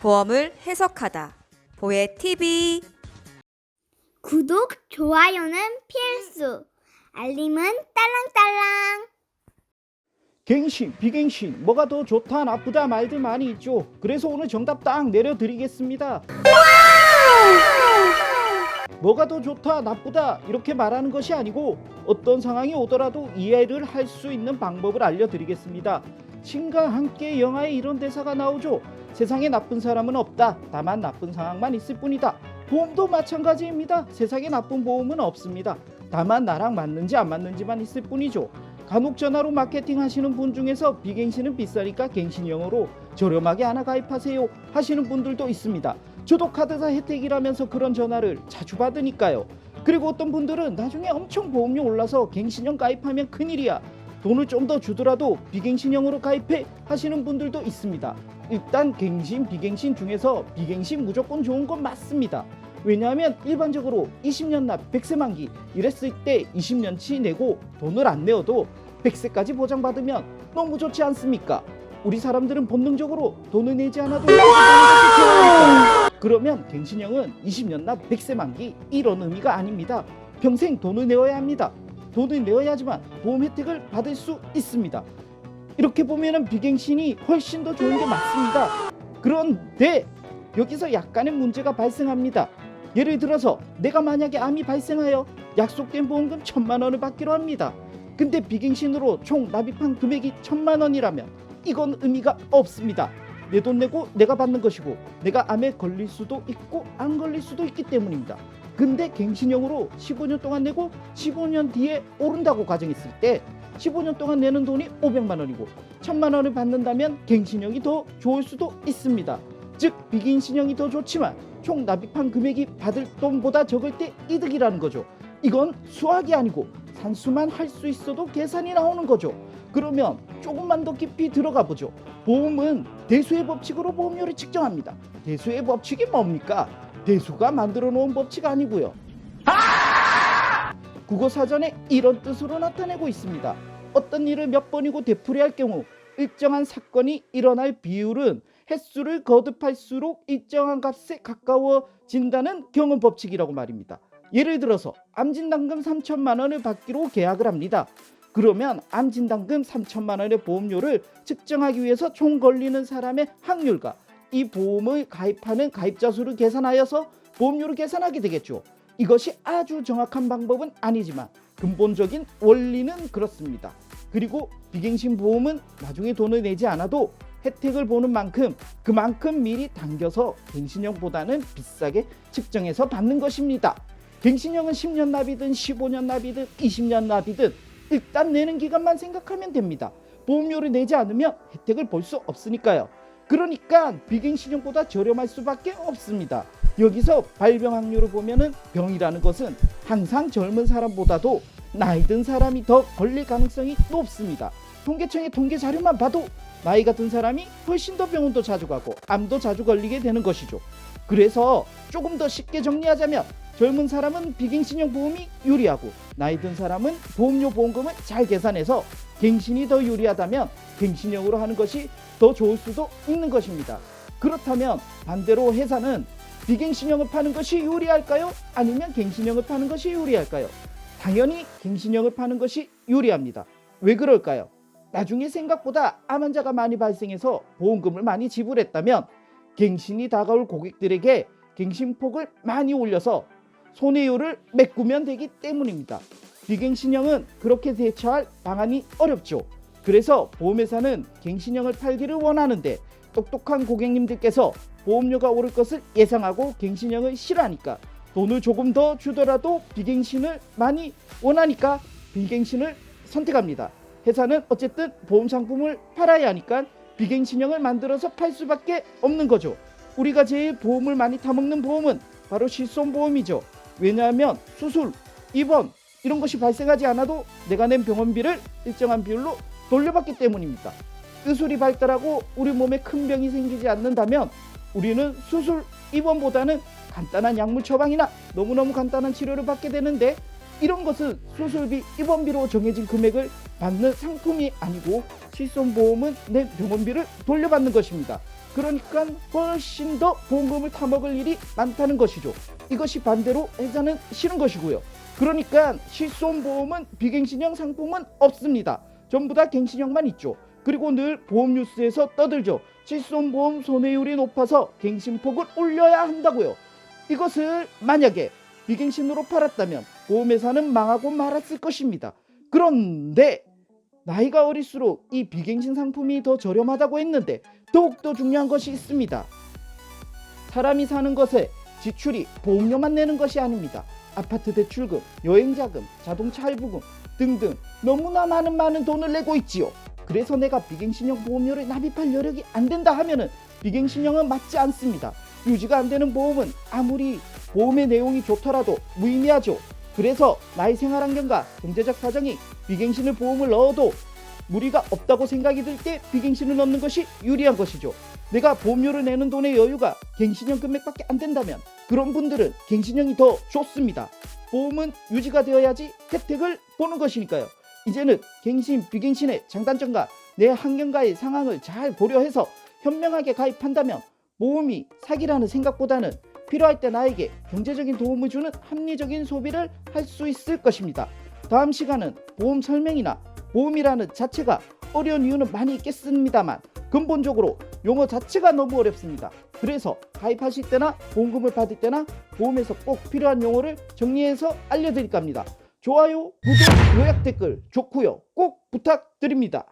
보험을 해석하다. 보혜TV. 구독, 좋아요는 필수. 알림은 딸랑딸랑. 갱신, 비갱신, 뭐가 더 좋다, 나쁘다 말들 많이 있죠. 그래서 오늘 정답 딱 내려드리겠습니다. 뭐가 더 좋다, 나쁘다 이렇게 말하는 것이 아니고 어떤 상황이 오더라도 이해를 할 수 있는 방법을 알려드리겠습니다. 신과 함께 영화에 이런 대사가 나오죠. 세상에 나쁜 사람은 없다. 다만 나쁜 상황만 있을 뿐이다. 보험도 마찬가지입니다. 세상에 나쁜 보험은 없습니다. 다만 나랑 맞는지 안 맞는지만 있을 뿐이죠. 간혹 전화로 마케팅 하시는 분 중에서 비갱신은 비싸니까 갱신형으로 저렴하게 하나 가입하세요 하시는 분들도 있습니다. 저도 카드사 혜택이라면서 그런 전화를 자주 받으니까요. 그리고 어떤 분들은 나중에 엄청 보험료 올라서 갱신형 가입하면 큰일이야, 돈을 좀 더 주더라도 비갱신형으로 가입해 하시는 분들도 있습니다. 일단 갱신, 비갱신 중에서 비갱신 무조건 좋은 건 맞습니다. 왜냐하면 일반적으로 20년 납 100세 만기 이랬을 때 20년치 내고 돈을 안 내어도 100세까지 보장받으면 너무 좋지 않습니까? 우리 사람들은 본능적으로 돈을 내지 않아도 돈을 좋아하니까. 그러면 갱신형은 20년 납 100세 만기 이런 의미가 아닙니다. 평생 돈을 내어야 합니다. 돈을 내어야지만 보험 혜택을 받을 수 있습니다. 이렇게 보면은 비갱신이 훨씬 더 좋은 게 맞습니다. 그런데 여기서 약간의 문제가 발생합니다. 예를 들어서 내가 만약에 암이 발생하여 약속된 보험금 1,000만 원을 받기로 합니다. 근데 비갱신으로 총 납입한 금액이 1,000만 원이라면 이건 의미가 없습니다. 내 돈 내고 내가 받는 것이고 내가 암에 걸릴 수도 있고 안 걸릴 수도 있기 때문입니다. 근데 갱신형으로 15년 동안 내고 15년 뒤에 오른다고 가정했을 때 15년 동안 내는 돈이 500만 원이고 1,000만 원을 받는다면 갱신형이 더 좋을 수도 있습니다. 즉 비갱신형이 더 좋지만 총 납입한 금액이 받을 돈보다 적을 때 이득이라는 거죠. 이건 수학이 아니고 산수만 할 수 있어도 계산이 나오는 거죠. 그러면 조금만 더 깊이 들어가 보죠. 보험은 대수의 법칙으로 보험료를 측정합니다. 대수의 법칙이 뭡니까? 대수가 만들어 놓은 법칙 아니고요. 국어사전에 이런 뜻으로 나타내고 있습니다. 어떤 일을 몇 번이고 되풀이할 경우 일정한 사건이 일어날 비율은 횟수를 거듭할수록 일정한 값에 가까워진다는 경험 법칙이라고 말입니다. 예를 들어서 암진단금 3,000만 원을 받기로 계약을 합니다. 그러면 암진단금 3,000만 원의 보험료를 측정하기 위해서 총 걸리는 사람의 확률과 이 보험을 가입하는 가입자 수를 계산하여서 보험료를 계산하게 되겠죠. 이것이 아주 정확한 방법은 아니지만 근본적인 원리는 그렇습니다. 그리고 비갱신 보험은 나중에 돈을 내지 않아도 혜택을 보는 만큼 그만큼 미리 당겨서 갱신형보다는 비싸게 측정해서 받는 것입니다. 갱신형은 10년 납이든 15년 납이든 20년 납이든 일단 내는 기간만 생각하면 됩니다. 보험료를 내지 않으면 혜택을 볼 수 없으니까요. 그러니까 비갱신형보다 저렴할 수밖에 없습니다. 여기서 발병 확률을 보면은 병이라는 것은 항상 젊은 사람보다도 나이 든 사람이 더 걸릴 가능성이 높습니다. 통계청의 통계 자료만 봐도 나이가 든 사람이 훨씬 더 병원도 자주 가고 암도 자주 걸리게 되는 것이죠. 그래서 조금 더 쉽게 정리하자면 젊은 사람은 비갱신형 보험이 유리하고 나이 든 사람은 보험료 보험금을 잘 계산해서 갱신이 더 유리하다면 갱신형으로 하는 것이 더 좋을 수도 있는 것입니다. 그렇다면 반대로 회사는 비갱신형을 파는 것이 유리할까요? 아니면 갱신형을 파는 것이 유리할까요? 당연히 갱신형을 파는 것이 유리합니다. 왜 그럴까요? 나중에 생각보다 암 환자가 많이 발생해서 보험금을 많이 지불했다면 갱신이 다가올 고객들에게 갱신폭을 많이 올려서 손해율을 메꾸면 되기 때문입니다. 비갱신형은 그렇게 대처할 방안이 어렵죠. 그래서 보험회사는 갱신형을 팔기를 원하는데 똑똑한 고객님들께서 보험료가 오를 것을 예상하고 갱신형을 싫어하니까 돈을 조금 더 주더라도 비갱신을 많이 원하니까 비갱신을 선택합니다. 회사는 어쨌든 보험 상품을 팔아야 하니까 비갱신형을 만들어서 팔 수밖에 없는 거죠. 우리가 제일 보험을 많이 타먹는 보험은 바로 실손보험이죠. 왜냐하면 수술, 입원 이런 것이 발생하지 않아도 내가 낸 병원비를 일정한 비율로 돌려받기 때문입니다. 의술이 발달하고 우리 몸에 큰 병이 생기지 않는다면 우리는 수술, 입원보다는 간단한 약물 처방이나 너무너무 간단한 치료를 받게 되는데 이런 것은 수술비, 입원비로 정해진 금액을 받는 상품이 아니고 실손보험은 내 병원비를 돌려받는 것입니다. 그러니까 훨씬 더 보험금을 타먹을 일이 많다는 것이죠. 이것이 반대로 해자는 싫은 것이고요. 그러니까 실손보험은 비갱신형 상품은 없습니다. 전부 다 갱신형만 있죠. 그리고 늘 보험 뉴스에서 떠들죠. 실손보험 손해율이 높아서 갱신폭을 올려야 한다고요. 이것을 만약에 비갱신으로 팔았다면 보험회사는 망하고 말았을 것입니다. 그런데 나이가 어릴수록 이 비갱신 상품이 더 저렴하다고 했는데 더욱더 중요한 것이 있습니다. 사람이 사는 것에 지출이 보험료만 내는 것이 아닙니다. 아파트 대출금, 여행자금, 자동차 할부금 등등 너무나 많은 돈을 내고 있지요. 그래서 내가 비갱신형 보험료를 납입할 여력이 안 된다 하면은 비갱신형은 맞지 않습니다. 유지가 안 되는 보험은 아무리 보험의 내용이 좋더라도 무의미하죠. 그래서 나의 생활환경과 경제적 사정이 비갱신을 보험을 넣어도 무리가 없다고 생각이 들 때 비갱신을 넣는 것이 유리한 것이죠. 내가 보험료를 내는 돈의 여유가 갱신형 금액밖에 안 된다면 그런 분들은 갱신형이 더 좋습니다. 보험은 유지가 되어야지 혜택을 보는 것이니까요. 이제는 갱신, 비갱신의 장단점과 내 환경과의 상황을 잘 고려해서 현명하게 가입한다면 보험이 사기라는 생각보다는 필요할 때 나에게 경제적인 도움을 주는 합리적인 소비를 할 수 있을 것입니다. 다음 시간은 보험 설명이나 보험이라는 자체가 어려운 이유는 많이 있겠습니다만 근본적으로 용어 자체가 너무 어렵습니다. 그래서 가입하실 때나 보험금을 받을 때나 보험에서 꼭 필요한 용어를 정리해서 알려드릴까 합니다. 좋아요, 구독, 요약 댓글 좋고요. 꼭 부탁드립니다.